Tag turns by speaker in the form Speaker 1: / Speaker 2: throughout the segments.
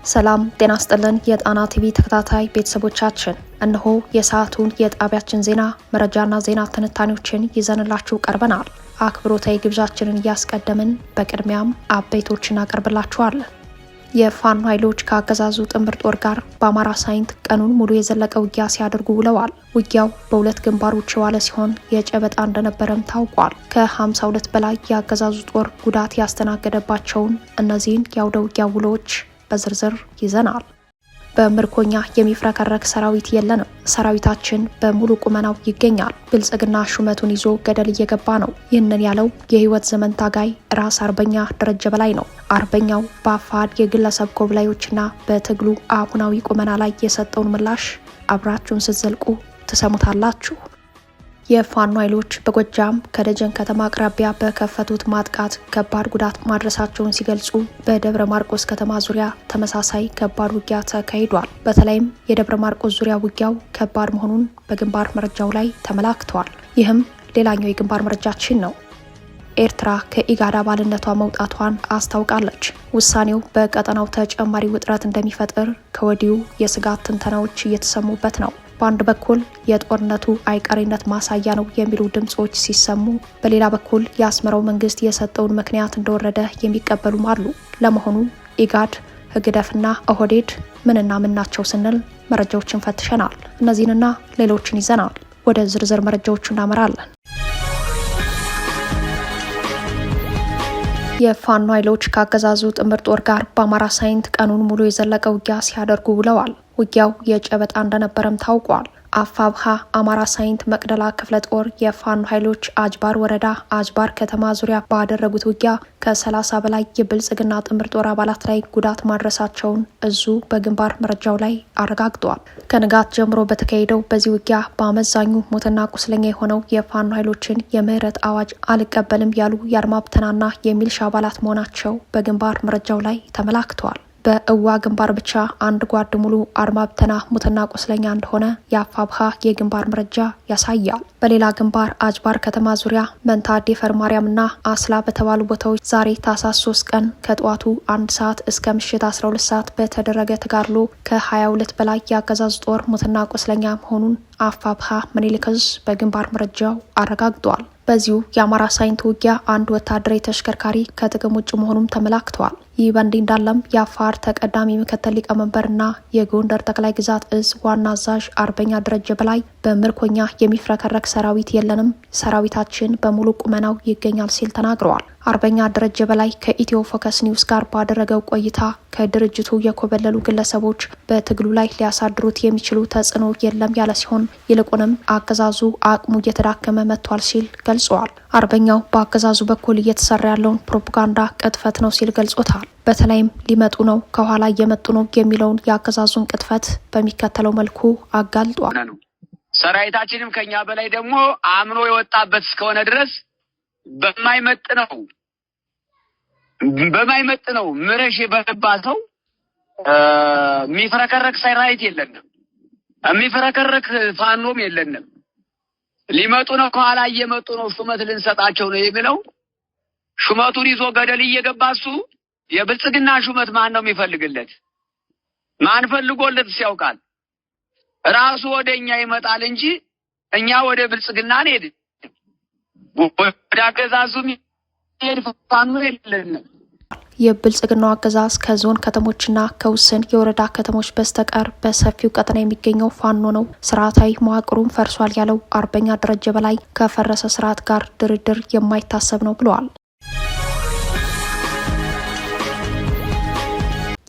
Speaker 1: ሰላም ጤና ይስጥልን የጣና ቲቪ ተከታታይ ቤተሰቦቻችን እነሆ የሰዓቱን የጣቢያችን ዜና መረጃና ዜና ትንታኔዎችን ይዘንላችሁ ቀርበናል። አክብሮታዊ ግብዣችንን እያስቀደምን በቅድሚያም አበይቶችን አቀርብላችኋለን። የፋኖ ኃይሎች ከአገዛዙ ጥምር ጦር ጋር በአማራ ሳይንት ቀኑን ሙሉ የዘለቀ ውጊያ ሲያደርጉ ውለዋል። ውጊያው በሁለት ግንባሮች የዋለ ሲሆን የጨበጣ እንደነበረም ታውቋል። ከ52 በላይ የአገዛዙ ጦር ጉዳት ያስተናገደባቸውን እነዚህን የአውደ ውጊያ ውሎች በዝርዝር ይዘናል። በምርኮኛ የሚፍረከረክ ሰራዊት የለንም፣ ሰራዊታችን በሙሉ ቁመናው ይገኛል። ብልጽግና ሹመቱን ይዞ ገደል እየገባ ነው። ይህንን ያለው የህይወት ዘመን ታጋይ ራስ አርበኛ ደረጀ በላይ ነው። አርበኛው በአፋድ የግለሰብ ኮብላዮችና በትግሉ አሁናዊ ቁመና ላይ የሰጠውን ምላሽ አብራችሁን ስትዘልቁ ትሰሙታላችሁ። የፋኖ ኃይሎች በጎጃም ከደጀን ከተማ አቅራቢያ በከፈቱት ማጥቃት ከባድ ጉዳት ማድረሳቸውን ሲገልጹ በደብረ ማርቆስ ከተማ ዙሪያ ተመሳሳይ ከባድ ውጊያ ተካሂዷል። በተለይም የደብረ ማርቆስ ዙሪያ ውጊያው ከባድ መሆኑን በግንባር መረጃው ላይ ተመላክቷል። ይህም ሌላኛው የግንባር መረጃችን ነው። ኤርትራ ከኢጋድ አባልነቷ መውጣቷን አስታውቃለች። ውሳኔው በቀጠናው ተጨማሪ ውጥረት እንደሚፈጥር ከወዲሁ የስጋት ትንተናዎች እየተሰሙበት ነው። በአንድ በኩል የጦርነቱ አይቀሬነት ማሳያ ነው የሚሉ ድምጾች ሲሰሙ፣ በሌላ በኩል የአስመራው መንግስት የሰጠውን ምክንያት እንደወረደ የሚቀበሉም አሉ። ለመሆኑ ኢጋድ፣ ህግደፍና ኦህዴድ ምንና ምን ናቸው ስንል መረጃዎችን ፈትሸናል። እነዚህንና ሌሎችን ይዘናል። ወደ ዝርዝር መረጃዎቹ እናመራለን። የፋኖ ኃይሎች ከአገዛዙ ጥምር ጦር ጋር በአማራ ሳይንት ቀኑን ሙሉ የዘለቀ ውጊያ ሲያደርጉ ውለዋል። ውጊያው የጨበጣ እንደነበረም ታውቋል። አፋብሃ አማራ ሳይንት መቅደላ ክፍለ ጦር የፋኖ ኃይሎች አጅባር ወረዳ አጅባር ከተማ ዙሪያ ባደረጉት ውጊያ ከ30 በላይ የብልጽግና ጥምር ጦር አባላት ላይ ጉዳት ማድረሳቸውን እዙ በግንባር መረጃው ላይ አረጋግጧል። ከንጋት ጀምሮ በተካሄደው በዚህ ውጊያ በአመዛኙ ሞትና ቁስለኛ የሆነው የፋኖ ኃይሎችን የምህረት አዋጅ አልቀበልም ያሉ የአድማ ብተናና የሚልሻ አባላት መሆናቸው በግንባር መረጃው ላይ ተመላክተዋል። በእዋ ግንባር ብቻ አንድ ጓድ ሙሉ አድማ ብተና ሙትና ቁስለኛ እንደሆነ የአፋብሃ የግንባር መረጃ ያሳያል። በሌላ ግንባር አጅባር ከተማ ዙሪያ መንታ ዴፈር ማርያምና አስላ በተባሉ ቦታዎች ዛሬ ታህሳስ 3 ቀን ከጠዋቱ 1 ሰዓት እስከ ምሽት 12 ሰዓት በተደረገ ተጋድሎ ከ22 በላይ የአገዛዙ ጦር ሙትና ቁስለኛ መሆኑን አፋብሃ ምኒልክ ዕዝ በግንባር መረጃው አረጋግጧል። በዚሁ የአማራ ሳይንት ውጊያ አንድ ወታደራዊ ተሽከርካሪ ከጥቅም ውጭ መሆኑም ተመላክተዋል። ይህ በእንዲህ እንዳለም የአፋር ተቀዳሚ ምክትል ሊቀመንበርና የጎንደር ጠቅላይ ግዛት እዝ ዋና አዛዥ አርበኛ ደረጀ በላይ በምርኮኛ የሚፍረከረክ ሰራዊት የለንም፣ ሰራዊታችን በሙሉ ቁመናው ይገኛል ሲል ተናግረዋል። አርበኛ ደረጀ በላይ ከኢትዮ ፎከስ ኒውስ ጋር ባደረገው ቆይታ ከድርጅቱ የኮበለሉ ግለሰቦች በትግሉ ላይ ሊያሳድሩት የሚችሉ ተጽዕኖ የለም ያለ ሲሆን ይልቁንም አገዛዙ አቅሙ እየተዳከመ መጥቷል ሲል ገልጸዋል። አርበኛው በአገዛዙ በኩል እየተሰራ ያለውን ፕሮፓጋንዳ ቅጥፈት ነው ሲል ገልጾታል። በተለይም ሊመጡ ነው፣ ከኋላ እየመጡ ነው የሚለውን የአገዛዙን ቅጥፈት በሚከተለው መልኩ አጋልጧል።
Speaker 2: ሰራዊታችንም ከኛ በላይ ደግሞ አምኖ የወጣበት እስከሆነ ድረስ በማይመጥ ነው ምረሽ የበባ ሰው የሚፍረከረክ ሰራዊት የለንም፣ የሚፍረከረክ ፋኖም የለንም። ሊመጡ ነው፣ ከኋላ እየመጡ ነው፣ ሹመት ልንሰጣቸው ነው የሚለው ሹመቱን ይዞ ገደል እየገባ እሱ የብልጽግና ሹመት ማን ነው የሚፈልግለት? ማን ፈልጎለት ያውቃል? ራሱ ወደኛ ይመጣል እንጂ እኛ ወደ ብልጽግና እንሄድ ወደ አገዛዙ ሄድ ፋኖ የለንም።
Speaker 1: የብልጽግናው አገዛዝ ከዞን ከተሞችና ከውስን የወረዳ ከተሞች በስተቀር በሰፊው ቀጠና የሚገኘው ፋኖ ነው። ስርዓታዊ መዋቅሩም ፈርሷል ያለው አርበኛ ደረጀ በላይ ከፈረሰ ስርዓት ጋር ድርድር የማይታሰብ ነው ብለዋል።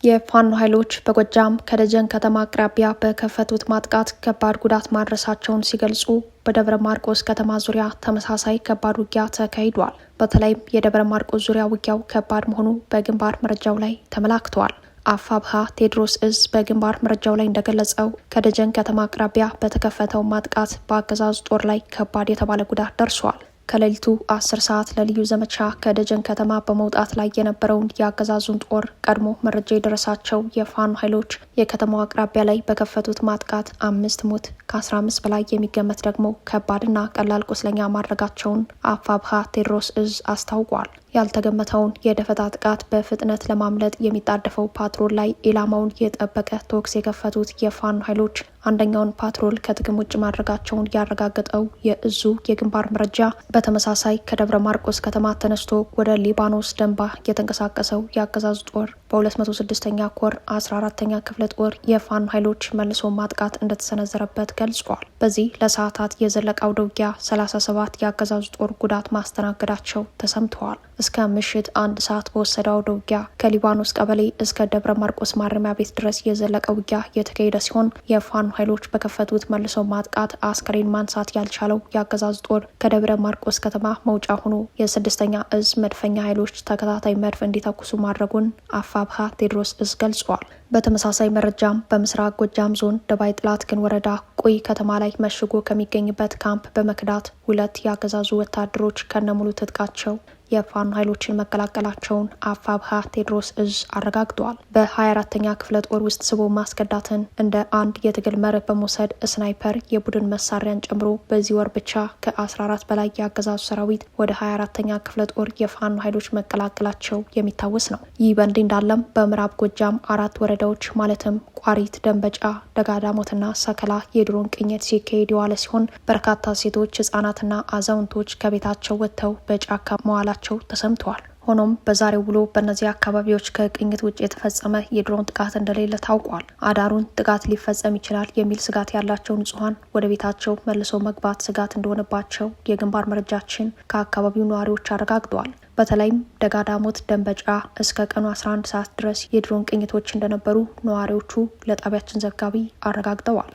Speaker 1: የፋኖ ኃይሎች በጎጃም ከደጀን ከተማ አቅራቢያ በከፈቱት ማጥቃት ከባድ ጉዳት ማድረሳቸውን ሲገልጹ በደብረ ማርቆስ ከተማ ዙሪያ ተመሳሳይ ከባድ ውጊያ ተካሂዷል። በተለይም የደብረ ማርቆስ ዙሪያ ውጊያው ከባድ መሆኑ በግንባር መረጃው ላይ ተመላክተዋል። አፋብሃ ቴዎድሮስ ዕዝ በግንባር መረጃው ላይ እንደገለጸው ከደጀን ከተማ አቅራቢያ በተከፈተው ማጥቃት በአገዛዙ ጦር ላይ ከባድ የተባለ ጉዳት ደርሷል። ከሌሊቱ 10 ሰዓት ለልዩ ዘመቻ ከደጀን ከተማ በመውጣት ላይ የነበረውን የአገዛዙን ጦር ቀድሞ መረጃ የደረሳቸው የፋኖ ኃይሎች የከተማው አቅራቢያ ላይ በከፈቱት ማጥቃት 5 ሞት ከ15 በላይ የሚገመት ደግሞ ከባድና ቀላል ቁስለኛ ማድረጋቸውን አፋብሃ ቴዎድሮስ ዕዝ አስታውቋል። ያልተገመተውን የደፈጣ ጥቃት በፍጥነት ለማምለጥ የሚጣደፈው ፓትሮል ላይ ኢላማውን የጠበቀ ተኩስ የከፈቱት የፋኖ ኃይሎች አንደኛውን ፓትሮል ከጥቅም ውጭ ማድረጋቸውን ያረጋገጠው የእዙ የግንባር መረጃ በተመሳሳይ ከደብረ ማርቆስ ከተማ ተነስቶ ወደ ሊባኖስ ደንባ የተንቀሳቀሰው የአገዛዙ ጦር በ206ኛ ኮር 14ኛ ክፍለ ጦር የፋኖ ኃይሎች መልሶ ማጥቃት እንደተሰነዘረበት ገልጿል። በዚህ ለሰዓታት የዘለቀው ውጊያ 37 የአገዛዙ ጦር ጉዳት ማስተናገዳቸው ተሰምተዋል። እስከ ምሽት 1 ሰዓት በወሰደው ውጊያ ከሊባኖስ ቀበሌ እስከ ደብረ ማርቆስ ማረሚያ ቤት ድረስ የዘለቀ ውጊያ የተካሄደ ሲሆን የፋኖ ኃይሎች በከፈቱት መልሶ ማጥቃት አስከሬን ማንሳት ያልቻለው የአገዛዙ ጦር ከደብረ ማርቆስ ከተማ መውጫ ሆኖ የ6ኛ እዝ መድፈኛ ኃይሎች ተከታታይ መድፍ እንዲተኩሱ ማድረጉን አፋብሃ ቴዎድሮስ እዝ ገልጿል። በተመሳሳይ መረጃም በምስራቅ ጎጃም ዞን ደባይ ጥላት ግን ወረዳ ቆይ ከተማ ላይ መሽጎ ከሚገኝበት ካምፕ በመክዳት 2 የአገዛዙ ወታደሮች ከነሙሉ ትጥቃቸው የፋኖ ኃይሎችን መቀላቀላቸውን አፋብሃ ቴዎድሮስ እዝ አረጋግጧል። በ24ኛ ክፍለ ጦር ውስጥ ስቦ ማስከዳትን እንደ አንድ የትግል መርህ በመውሰድ ስናይፐር የቡድን መሳሪያን ጨምሮ በዚህ ወር ብቻ ከ14 በላይ የአገዛዙ ሰራዊት ወደ 24ኛ ክፍለ ጦር የፋኖ ኃይሎች መቀላቀላቸው የሚታወስ ነው። ይህ በእንዲህ እንዳለም በምዕራብ ጎጃም 4 ወረዳዎች ማለትም ቋሪት፣ ደንበጫ፣ ደጋዳሞትና ሰከላ የድሮን ቅኝት ሲካሄድ የዋለ ሲሆን በርካታ ሴቶች፣ ህጻናትና አዛውንቶች ከቤታቸው ወጥተው በጫካ መዋላቸው ተሰምተዋል። ሆኖም በዛሬው ውሎ በእነዚህ አካባቢዎች ከቅኝት ውጭ የተፈጸመ የድሮን ጥቃት እንደሌለ ታውቋል። አዳሩን ጥቃት ሊፈጸም ይችላል የሚል ስጋት ያላቸው ንጹሐን ወደ ቤታቸው መልሶ መግባት ስጋት እንደሆነባቸው የግንባር መረጃችን ከአካባቢው ነዋሪዎች አረጋግጠዋል። በተለይም ደጋዳሞት፣ ደንበጫ እስከ ቀኑ 11 ሰዓት ድረስ የድሮን ቅኝቶች እንደነበሩ ነዋሪዎቹ ለጣቢያችን ዘጋቢ አረጋግጠዋል።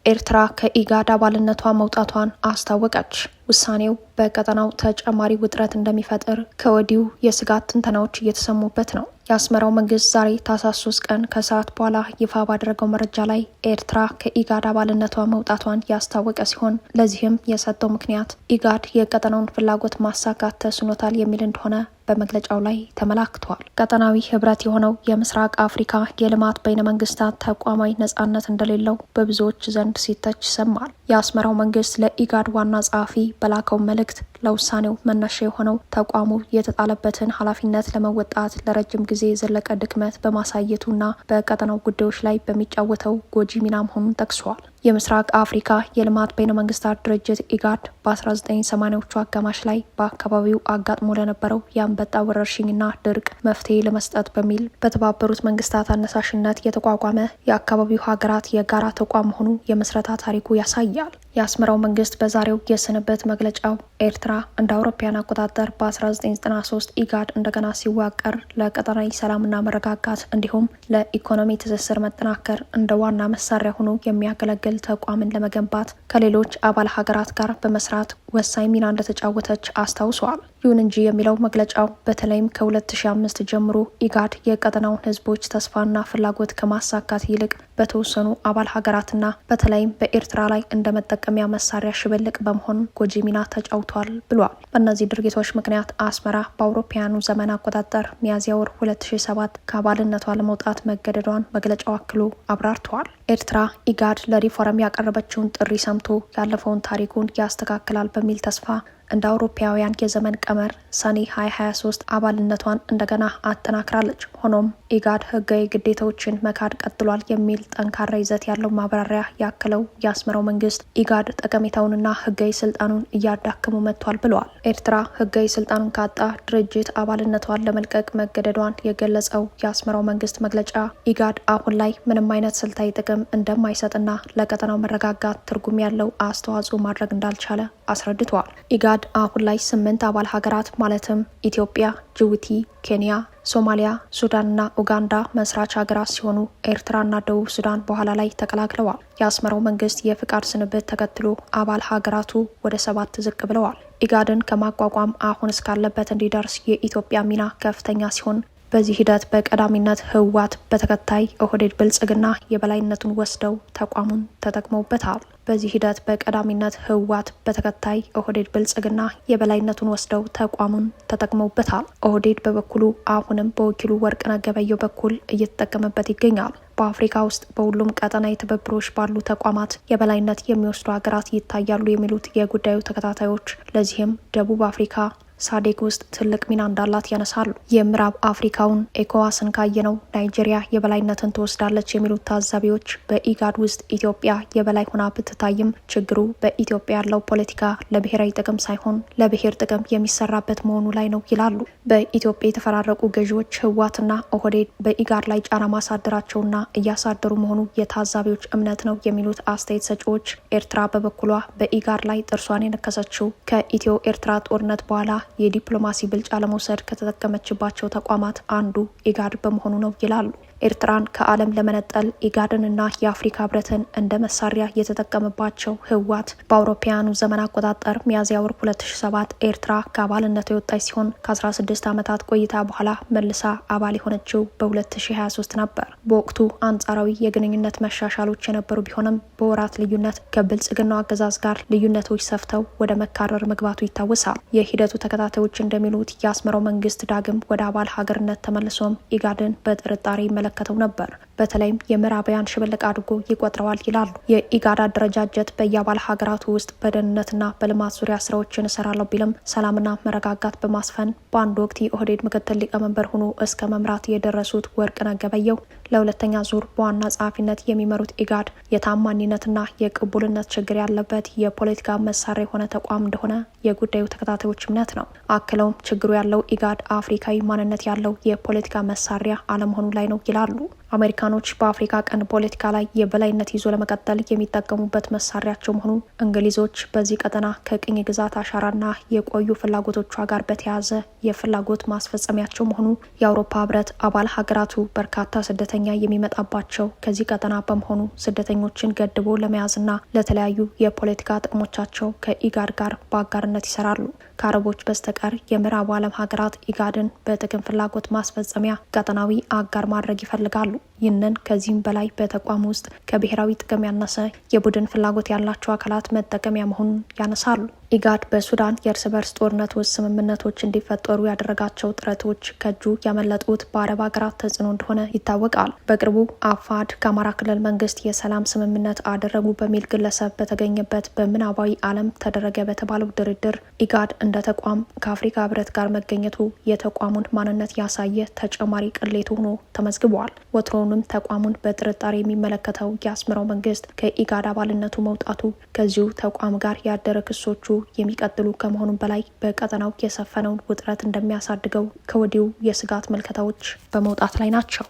Speaker 1: ኤርትራ ከኢጋድ አባልነቷ መውጣቷን አስታወቀች። ውሳኔው በቀጠናው ተጨማሪ ውጥረት እንደሚፈጥር ከወዲሁ የስጋት ትንተናዎች እየተሰሙበት ነው። የአስመራው መንግስት ዛሬ ታህሳስ 3 ቀን ከሰዓት በኋላ ይፋ ባደረገው መረጃ ላይ ኤርትራ ከኢጋድ አባልነቷ መውጣቷን ያስታወቀ ሲሆን ለዚህም የሰጠው ምክንያት ኢጋድ የቀጠናውን ፍላጎት ማሳካት ተስኖታል የሚል እንደሆነ በመግለጫው ላይ ተመላክቷል። ቀጠናዊ ህብረት የሆነው የምስራቅ አፍሪካ የልማት በይነ መንግስታት ተቋማዊ ነጻነት እንደሌለው በብዙዎች ዘንድ ሲተች ይሰማል። የአስመራው መንግስት ለኢጋድ ዋና ጸሐፊ በላከው መልእክት ለውሳኔው መነሻ የሆነው ተቋሙ የተጣለበትን ኃላፊነት ለመወጣት ለረጅም ጊዜ የዘለቀ ድክመት በማሳየቱና በቀጠናው ጉዳዮች ላይ በሚጫወተው ጎጂ ሚና መሆኑን ጠቅሷል። የምስራቅ አፍሪካ የልማት በይነ መንግስታት ድርጅት ኢጋድ በ1980ዎቹ አጋማሽ ላይ በአካባቢው አጋጥሞ ለነበረው የአንበጣ ወረርሽኝና ድርቅ መፍትሄ ለመስጠት በሚል በተባበሩት መንግስታት አነሳሽነት የተቋቋመ የአካባቢው ሀገራት የጋራ ተቋም መሆኑ የምስረታ ታሪኩ ያሳያል። የአስመራው መንግስት በዛሬው የስንብት መግለጫው ኤርትራ እንደ አውሮፓውያን አቆጣጠር በ1993 ኢጋድ እንደገና ሲዋቀር ለቀጠናዊ ሰላምና መረጋጋት እንዲሁም ለኢኮኖሚ ትስስር መጠናከር እንደ ዋና መሳሪያ ሆኖ የሚያገለግል ተቋምን ለመገንባት ከሌሎች አባል ሀገራት ጋር በመስራት ወሳኝ ሚና እንደተጫወተች አስታውሷል። ይሁን እንጂ የሚለው መግለጫው በተለይም ከ2005 ጀምሮ ኢጋድ የቀጠናውን ህዝቦች ተስፋና ፍላጎት ከማሳካት ይልቅ በተወሰኑ አባል ሀገራትና በተለይም በኤርትራ ላይ እንደ መጠቀሚያ መሳሪያ ሽብልቅ በመሆን ጎጂ ሚና ተጫውቷል ብሏል። በእነዚህ ድርጊቶች ምክንያት አስመራ በአውሮፓውያኑ ዘመን አቆጣጠር ሚያዝያ ወር 2007 ከአባልነቷ ለመውጣት መገደዷን መግለጫው አክሎ አብራርተዋል። ኤርትራ ኢጋድ ለሪፎርም ያቀረበችውን ጥሪ ሰምቶ ያለፈውን ታሪኩን ያስተካክላል በሚል ተስፋ እንደ አውሮፓውያን የዘመን ቀመር ሰኔ 2023 አባልነቷን እንደገና አጠናክራለች። ሆኖም ኢጋድ ህጋዊ ግዴታዎችን መካድ ቀጥሏል የሚል ጠንካራ ይዘት ያለው ማብራሪያ ያከለው የአስመራው መንግስት ኢጋድ ጠቀሜታውንና ህጋዊ ስልጣኑን እያዳከሙ መጥቷል ብለዋል። ኤርትራ ህጋዊ ስልጣኑን ካጣ ድርጅት አባልነቷን ለመልቀቅ መገደዷን የገለጸው የአስመራው መንግስት መግለጫ ኢጋድ አሁን ላይ ምንም አይነት ስልታዊ ጥቅም እንደማይሰጥና ለቀጠናው መረጋጋት ትርጉም ያለው አስተዋጽኦ ማድረግ እንዳልቻለ አስረድተዋል። ኢጋድ አሁን ላይ 8 አባል ሀገራት ማለትም ኢትዮጵያ፣ ጅቡቲ፣ ኬንያ፣ ሶማሊያ፣ ሱዳንና ኡጋንዳ መስራች ሀገራት ሲሆኑ ኤርትራና ደቡብ ሱዳን በኋላ ላይ ተቀላቅለዋል። የአስመራው መንግስት የፍቃድ ስንብት ተከትሎ አባል ሀገራቱ ወደ 7 ዝቅ ብለዋል። ኢጋድን ከማቋቋም አሁን እስካለበት እንዲደርስ የኢትዮጵያ ሚና ከፍተኛ ሲሆን በዚህ ሂደት በቀዳሚነት ህወሓት በተከታይ ኦህዴድ ብልጽግና የበላይነቱን ወስደው ተቋሙን ተጠቅመውበታል። በዚህ ሂደት በቀዳሚነት ህወሓት በተከታይ ኦህዴድ ብልጽግና የበላይነቱን ወስደው ተቋሙን ተጠቅመውበታል። ኦህዴድ በበኩሉ አሁንም በወኪሉ ወርቅነህ ገበየሁ በኩል እየተጠቀመበት ይገኛል። በአፍሪካ ውስጥ በሁሉም ቀጠናዊ ትብብሮች ባሉ ተቋማት የበላይነት የሚወስዱ ሀገራት ይታያሉ የሚሉት የጉዳዩ ተከታታዮች፣ ለዚህም ደቡብ አፍሪካ ሳዴክ ውስጥ ትልቅ ሚና እንዳላት ያነሳሉ። የምዕራብ አፍሪካውን ኤኮዋስን ካየነው ናይጄሪያ የበላይነትን ትወስዳለች የሚሉት ታዛቢዎች በኢጋድ ውስጥ ኢትዮጵያ የበላይ ሆና ብትታይም ችግሩ በኢትዮጵያ ያለው ፖለቲካ ለብሔራዊ ጥቅም ሳይሆን ለብሔር ጥቅም የሚሰራበት መሆኑ ላይ ነው ይላሉ። በኢትዮጵያ የተፈራረቁ ገዢዎች ህወሓትና ኦህዴድ በኢጋድ ላይ ጫና ማሳደራቸውና እያሳደሩ መሆኑ የታዛቢዎች እምነት ነው የሚሉት አስተያየት ሰጪዎች፣ ኤርትራ በበኩሏ በኢጋድ ላይ ጥርሷን የነከሰችው ከኢትዮ ኤርትራ ጦርነት በኋላ የዲፕሎማሲ ብልጫ ለመውሰድ ከተጠቀመችባቸው ተቋማት አንዱ ኢጋድ በመሆኑ ነው ይላሉ። ኤርትራን ከዓለም ለመነጠል ኢጋድንና የአፍሪካ ህብረትን እንደ መሳሪያ የተጠቀመባቸው ህወሓት በአውሮፓውያኑ ዘመን አቆጣጠር ሚያዝያ ወር 2007 ኤርትራ ከአባልነት የወጣች ሲሆን ከ16 ዓመታት ቆይታ በኋላ መልሳ አባል የሆነችው በ2023 ነበር። በወቅቱ አንጻራዊ የግንኙነት መሻሻሎች የነበሩ ቢሆንም በወራት ልዩነት ከብልጽግናው አገዛዝ ጋር ልዩነቶች ሰፍተው ወደ መካረር መግባቱ ይታወሳል። የሂደቱ ተከታታዮች እንደሚሉት የአስመራው መንግስት ዳግም ወደ አባል ሀገርነት ተመልሶም ኢጋድን በጥርጣሬ ከተው ነበር። በተለይም የምዕራባውያን ሽብልቅ አድርጎ ይቆጥረዋል ይላሉ። የኢጋድ አደረጃጀት በየአባል ሀገራቱ ውስጥ በደህንነትና በልማት ዙሪያ ስራዎችን እሰራለሁ ቢልም ሰላምና መረጋጋት በማስፈን በአንድ ወቅት የኦህዴድ ምክትል ሊቀመንበር ሆኖ እስከ መምራት የደረሱት ወርቅነህ ገበየሁ ለሁለተኛ ዙር በዋና ጸሐፊነት የሚመሩት ኢጋድ የታማኝነትና የቅቡልነት ችግር ያለበት የፖለቲካ መሳሪያ የሆነ ተቋም እንደሆነ የጉዳዩ ተከታታዮች እምነት ነው። አክለውም ችግሩ ያለው ኢጋድ አፍሪካዊ ማንነት ያለው የፖለቲካ መሳሪያ አለመሆኑ ላይ ነው ይላሉ። አሜሪካኖች በአፍሪካ ቀንድ ፖለቲካ ላይ የበላይነት ይዞ ለመቀጠል የሚጠቀሙበት መሳሪያቸው መሆኑ፣ እንግሊዞች በዚህ ቀጠና ከቅኝ ግዛት አሻራና የቆዩ ፍላጎቶቿ ጋር በተያያዘ የፍላጎት ማስፈጸሚያቸው መሆኑ፣ የአውሮፓ ህብረት አባል ሀገራቱ በርካታ ስደተኛ የሚመጣባቸው ከዚህ ቀጠና በመሆኑ ስደተኞችን ገድቦ ለመያዝና ለተለያዩ የፖለቲካ ጥቅሞቻቸው ከኢጋድ ጋር በአጋርነት ይሰራሉ። ከአረቦች በስተቀር የምዕራቡ ዓለም ሀገራት ኢጋድን በጥቅም ፍላጎት ማስፈጸሚያ ቀጠናዊ አጋር ማድረግ ይፈልጋሉ። ይህንን ከዚህም በላይ በተቋም ውስጥ ከብሔራዊ ጥቅም ያነሰ የቡድን ፍላጎት ያላቸው አካላት መጠቀሚያ መሆኑን ያነሳሉ። ኢጋድ በሱዳን የእርስ በርስ ጦርነት ውስጥ ስምምነቶች እንዲፈጠሩ ያደረጋቸው ጥረቶች ከእጁ ያመለጡት በአረብ ሀገራት ተጽዕኖ እንደሆነ ይታወቃል። በቅርቡ አፋድ ከአማራ ክልል መንግስት የሰላም ስምምነት አደረጉ በሚል ግለሰብ በተገኘበት በምናባዊ ዓለም ተደረገ በተባለው ድርድር ኢጋድ እንደ ተቋም ከአፍሪካ ህብረት ጋር መገኘቱ የተቋሙን ማንነት ያሳየ ተጨማሪ ቅሌት ሆኖ ተመዝግበዋል። ወትሮውንም ተቋሙን በጥርጣሬ የሚመለከተው የአስመራው መንግስት ከኢጋድ አባልነቱ መውጣቱ ከዚሁ ተቋም ጋር ያደረ ክሶቹ የሚቀጥሉ ከመሆኑም በላይ በቀጠናው የሰፈነውን ውጥረት እንደሚያሳድገው ከወዲሁ የስጋት ምልከታዎች በመውጣት ላይ ናቸው።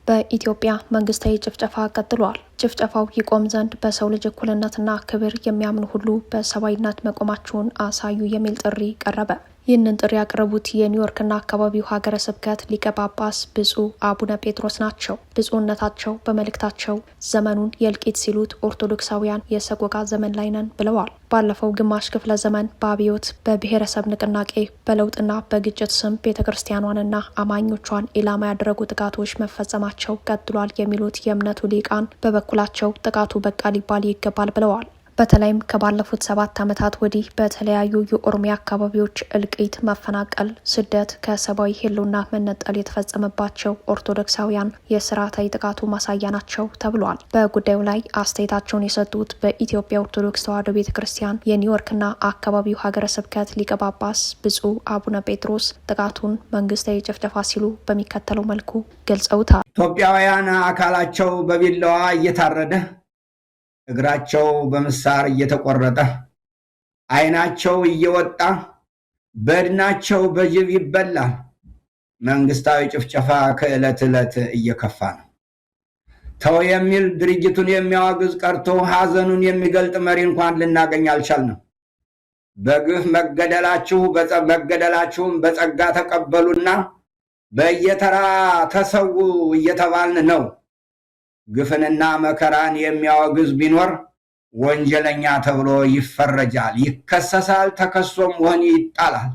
Speaker 1: በኢትዮጵያ መንግስታዊ ጭፍጨፋ ቀጥሏል። ጭፍጨፋው ይቆም ዘንድ በሰው ልጅ እኩልነትና ክብር የሚያምኑ ሁሉ በሰብአዊነት መቆማቸውን አሳዩ የሚል ጥሪ ቀረበ። ይህንን ጥሪ ያቀረቡት የኒውዮርክና አካባቢው ሀገረ ስብከት ሊቀ ጳጳስ ብፁዕ አቡነ ጴጥሮስ ናቸው። ብፁዕነታቸው በመልእክታቸው ዘመኑን የእልቂት ሲሉት ኦርቶዶክሳውያን የሰቆቃ ዘመን ላይ ነን ብለዋል። ባለፈው ግማሽ ክፍለ ዘመን በአብዮት በብሔረሰብ ንቅናቄ በለውጥና በግጭት ስም ቤተ ክርስቲያኗንና አማኞቿን ኢላማ ያደረጉ ጥቃቶች መፈጸማቸው ቀጥሏል የሚሉት የእምነቱ ሊቃን በበኩላቸው ጥቃቱ በቃ ሊባል ይገባል ብለዋል። በተለይም ከባለፉት 7 ዓመታት ወዲህ በተለያዩ የኦሮሚያ አካባቢዎች እልቂት፣ መፈናቀል፣ ስደት፣ ከሰብአዊ ሕልውና መነጠል የተፈጸመባቸው ኦርቶዶክሳውያን የስርዓታዊ ጥቃቱ ማሳያ ናቸው ተብሏል። በጉዳዩ ላይ አስተያየታቸውን የሰጡት በኢትዮጵያ ኦርቶዶክስ ተዋሕዶ ቤተ ክርስቲያን የኒውዮርክና አካባቢው ሀገረ ስብከት ሊቀ ጳጳስ ብፁዕ አቡነ ጴጥሮስ ጥቃቱን መንግስታዊ ጭፍጨፋ ሲሉ በሚከተለው መልኩ ገልጸውታል።
Speaker 3: ኢትዮጵያውያን አካላቸው በቢላዋ እየታረደ እግራቸው በምሳር እየተቆረጠ ዓይናቸው እየወጣ በድናቸው በጅብ ይበላል። መንግስታዊ ጭፍጨፋ ከዕለት ዕለት እየከፋ ነው። ተው የሚል ድርጅቱን የሚያወግዝ ቀርቶ ሐዘኑን የሚገልጥ መሪ እንኳን ልናገኝ አልቻልንም። በግፍ መገደላችሁም በጸጋ ተቀበሉና በየተራ ተሰዉ እየተባልን ነው። ግፍንና መከራን የሚያወግዝ ቢኖር ወንጀለኛ ተብሎ ይፈረጃል፣ ይከሰሳል፣ ተከሶም ወህኒ ይጣላል።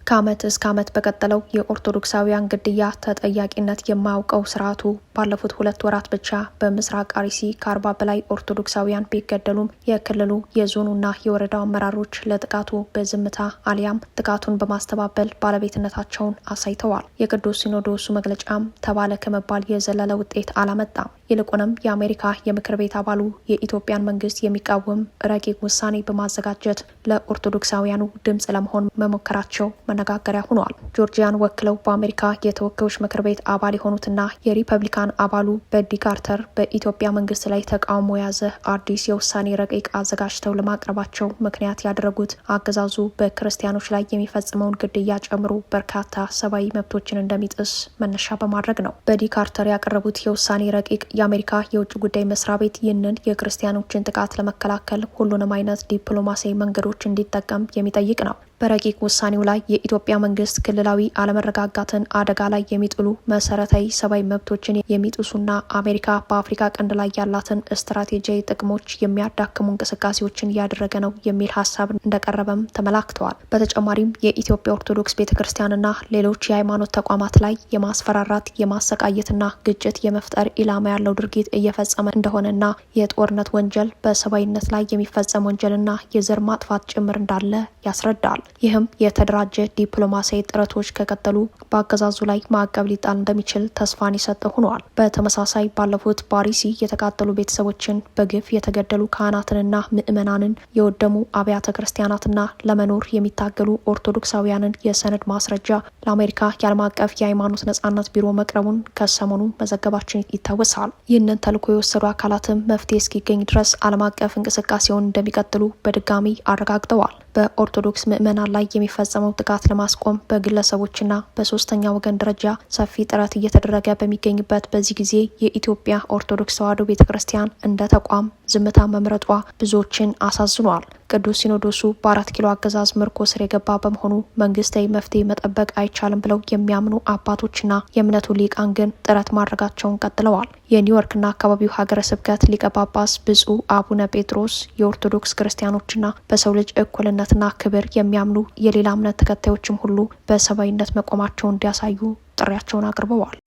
Speaker 1: ከዓመት እስከ ዓመት በቀጠለው የኦርቶዶክሳውያን ግድያ ተጠያቂነት የማያውቀው ስርዓቱ ባለፉት 2 ወራት ብቻ በምስራቅ አርሲ ከ40 በላይ ኦርቶዶክሳውያን ቢገደሉም የክልሉ የዞኑና የወረዳው አመራሮች ለጥቃቱ በዝምታ አሊያም ጥቃቱን በማስተባበል ባለቤትነታቸውን አሳይተዋል። የቅዱስ ሲኖዶሱ መግለጫም ተባለ ከመባል የዘለለ ውጤት አላመጣም። ይልቁንም የአሜሪካ የምክር ቤት አባሉ የኢትዮጵያን መንግስት የሚቃወም ረቂቅ ውሳኔ በማዘጋጀት ለኦርቶዶክሳውያኑ ድምጽ ለመሆን መሞከራቸው መነጋገሪያ ሆኗል። ጆርጂያን ወክለው በአሜሪካ የተወካዮች ምክር ቤት አባል የሆኑትና የሪፐብሊካን አባሉ በዲ ካርተር በኢትዮጵያ መንግስት ላይ ተቃውሞ የያዘ አዲስ የውሳኔ ረቂቅ አዘጋጅተው ለማቅረባቸው ምክንያት ያደረጉት አገዛዙ በክርስቲያኖች ላይ የሚፈጽመውን ግድያ ጨምሮ በርካታ ሰብአዊ መብቶችን እንደሚጥስ መነሻ በማድረግ ነው። በዲ ካርተር ያቀረቡት የውሳኔ ረቂቅ የአሜሪካ የውጭ ጉዳይ መስሪያ ቤት ይህንን የክርስቲያኖችን ጥቃት ለመከላከል ሁሉንም አይነት ዲፕሎማሲያዊ መንገዶች እንዲጠቀም የሚጠይቅ ነው። በረቂቅ ውሳኔው ላይ የኢትዮጵያ መንግስት ክልላዊ አለመረጋጋትን አደጋ ላይ የሚጥሉ መሰረታዊ ሰብአዊ መብቶችን የሚጥሱና አሜሪካ በአፍሪካ ቀንድ ላይ ያላትን ስትራቴጂያዊ ጥቅሞች የሚያዳክሙ እንቅስቃሴዎችን እያደረገ ነው የሚል ሀሳብ እንደቀረበም ተመላክተዋል። በተጨማሪም የኢትዮጵያ ኦርቶዶክስ ቤተክርስቲያንና ሌሎች የሃይማኖት ተቋማት ላይ የማስፈራራት፣ የማሰቃየትና ግጭት የመፍጠር ኢላማ ያለው ድርጊት እየፈጸመ እንደሆነና የጦርነት ወንጀል በሰብአዊነት ላይ የሚፈጸም ወንጀልና የዘር ማጥፋት ጭምር እንዳለ ያስረዳል። ይህም የተደራጀ ዲፕሎማሲያዊ ጥረቶች ከቀጠሉ በአገዛዙ ላይ ማዕቀብ ሊጣል እንደሚችል ተስፋን የሰጠ ሆኗል። በተመሳሳይ ባለፉት በአርሲ የተቃጠሉ ቤተሰቦችን፣ በግፍ የተገደሉ ካህናትንና ምዕመናንን፣ የወደሙ አብያተ ክርስቲያናትና ለመኖር የሚታገሉ ኦርቶዶክሳውያንን የሰነድ ማስረጃ ለአሜሪካ የዓለም አቀፍ የሃይማኖት ነጻነት ቢሮ መቅረቡን ከሰሞኑ መዘገባችን ይታወሳል። ይህንን ተልዕኮ የወሰዱ አካላትም መፍትሄ እስኪገኝ ድረስ ዓለም አቀፍ እንቅስቃሴውን እንደሚቀጥሉ በድጋሚ አረጋግጠዋል። በኦርቶዶክስ ምዕመናን ላይ የሚፈጸመው ጥቃት ለማስቆም በግለሰቦችና በሶስተኛ ወገን ደረጃ ሰፊ ጥረት እየተደረገ በሚገኝበት በዚህ ጊዜ የኢትዮጵያ ኦርቶዶክስ ተዋሕዶ ቤተክርስቲያን እንደ ተቋም ዝምታ መምረጧ ብዙዎችን አሳዝኗል። ቅዱስ ሲኖዶሱ በ4 ኪሎ አገዛዝ ምርኮ ስር የገባ በመሆኑ መንግስታዊ መፍትሄ መጠበቅ አይቻልም ብለው የሚያምኑ አባቶችና የእምነቱ ሊቃን ግን ጥረት ማድረጋቸውን ቀጥለዋል። የኒውዮርክና አካባቢው ሀገረ ስብከት ሊቀ ጳጳስ ብፁዕ አቡነ ጴጥሮስ የኦርቶዶክስ ክርስቲያኖችና በሰው ልጅ እኩልነትና ክብር የሚያምኑ የሌላ እምነት ተከታዮችም ሁሉ በሰብአዊነት መቆማቸውን እንዲያሳዩ ጥሪያቸውን አቅርበዋል።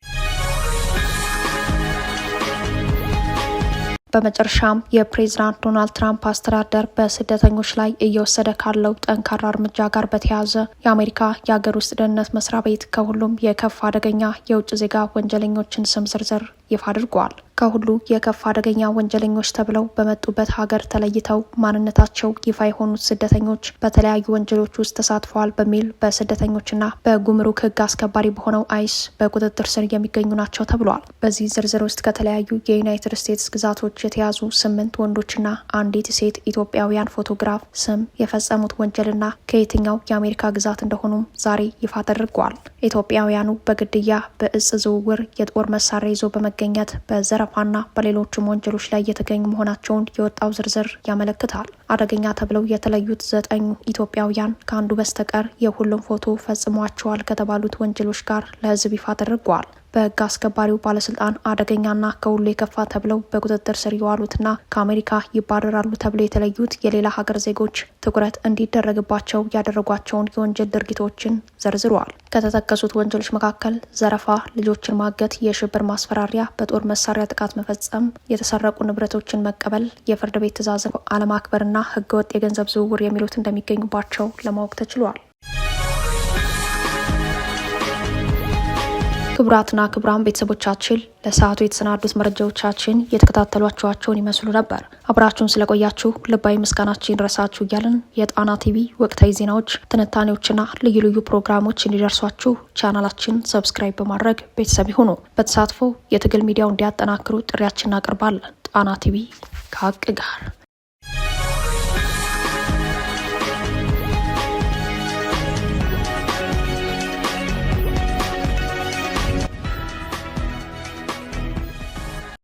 Speaker 1: በመጨረሻም የፕሬዝዳንት ዶናልድ ትራምፕ አስተዳደር በስደተኞች ላይ እየወሰደ ካለው ጠንካራ እርምጃ ጋር በተያያዘ የአሜሪካ የሀገር ውስጥ ደህንነት መስሪያ ቤት ከሁሉም የከፍ አደገኛ የውጭ ዜጋ ወንጀለኞችን ስም ዝርዝር ይፋ አድርጓል። ከሁሉ የከፍ አደገኛ ወንጀለኞች ተብለው በመጡበት ሀገር ተለይተው ማንነታቸው ይፋ የሆኑት ስደተኞች በተለያዩ ወንጀሎች ውስጥ ተሳትፈዋል በሚል በስደተኞችና በጉምሩክ ሕግ አስከባሪ በሆነው አይስ በቁጥጥር ስር የሚገኙ ናቸው ተብሏል። በዚህ ዝርዝር ውስጥ ከተለያዩ የዩናይትድ ስቴትስ ግዛቶች የተያዙ 8 ወንዶችና አንዲት ሴት ኢትዮጵያውያን ፎቶግራፍ፣ ስም፣ የፈጸሙት ወንጀልና ከየትኛው የአሜሪካ ግዛት እንደሆኑም ዛሬ ይፋ ተደርጓል። ኢትዮጵያውያኑ በግድያ፣ በእጽ ዝውውር፣ የጦር መሳሪያ ይዞ በመገኘት በዘረፋና በሌሎችም ወንጀሎች ላይ የተገኙ መሆናቸውን የወጣው ዝርዝር ያመለክታል። አደገኛ ተብለው የተለዩት 9 ኢትዮጵያውያን ከአንዱ በስተቀር የሁሉም ፎቶ ፈጽሟቸዋል ከተባሉት ወንጀሎች ጋር ለሕዝብ ይፋ ተደርጓል። በሕግ አስከባሪው ባለስልጣን አደገኛና ከሁሉ የከፋ ተብለው በቁጥጥር ስር የዋሉትና ከአሜሪካ ይባረራሉ ተብለው የተለዩት የሌላ ሀገር ዜጎች ትኩረት እንዲደረግባቸው ያደረጓቸውን የወንጀል ድርጊቶችን ዘርዝረዋል። ከተጠቀሱት ወንጀሎች መካከል ዘረፋ፣ ልጆችን ማገት፣ የሽብር ማስፈራሪያ፣ በጦር መሳሪያ ጥቃት መፈጸም፣ የተሰረቁ ንብረቶችን መቀበል፣ የፍርድ ቤት ትዕዛዝን አለማክበርና ህገወጥ የገንዘብ ዝውውር የሚሉት እንደሚገኙባቸው ለማወቅ ተችሏል። ክቡራትና ክቡራን ቤተሰቦቻችን ለሰዓቱ የተሰናዱት መረጃዎቻችን የተከታተሏቸዋቸውን ይመስሉ ነበር። አብራችሁን ስለቆያችሁ ልባዊ ምስጋናችን ይድረሳችሁ እያልን የጣና ቲቪ ወቅታዊ ዜናዎች፣ ትንታኔዎችና ልዩ ልዩ ፕሮግራሞች እንዲደርሷችሁ ቻናላችን ሰብስክራይብ በማድረግ ቤተሰብ ይሁኑ። በተሳትፎ የትግል ሚዲያው እንዲያጠናክሩ ጥሪያችን እናቀርባለን። ጣና ቲቪ ከሀቅ ጋር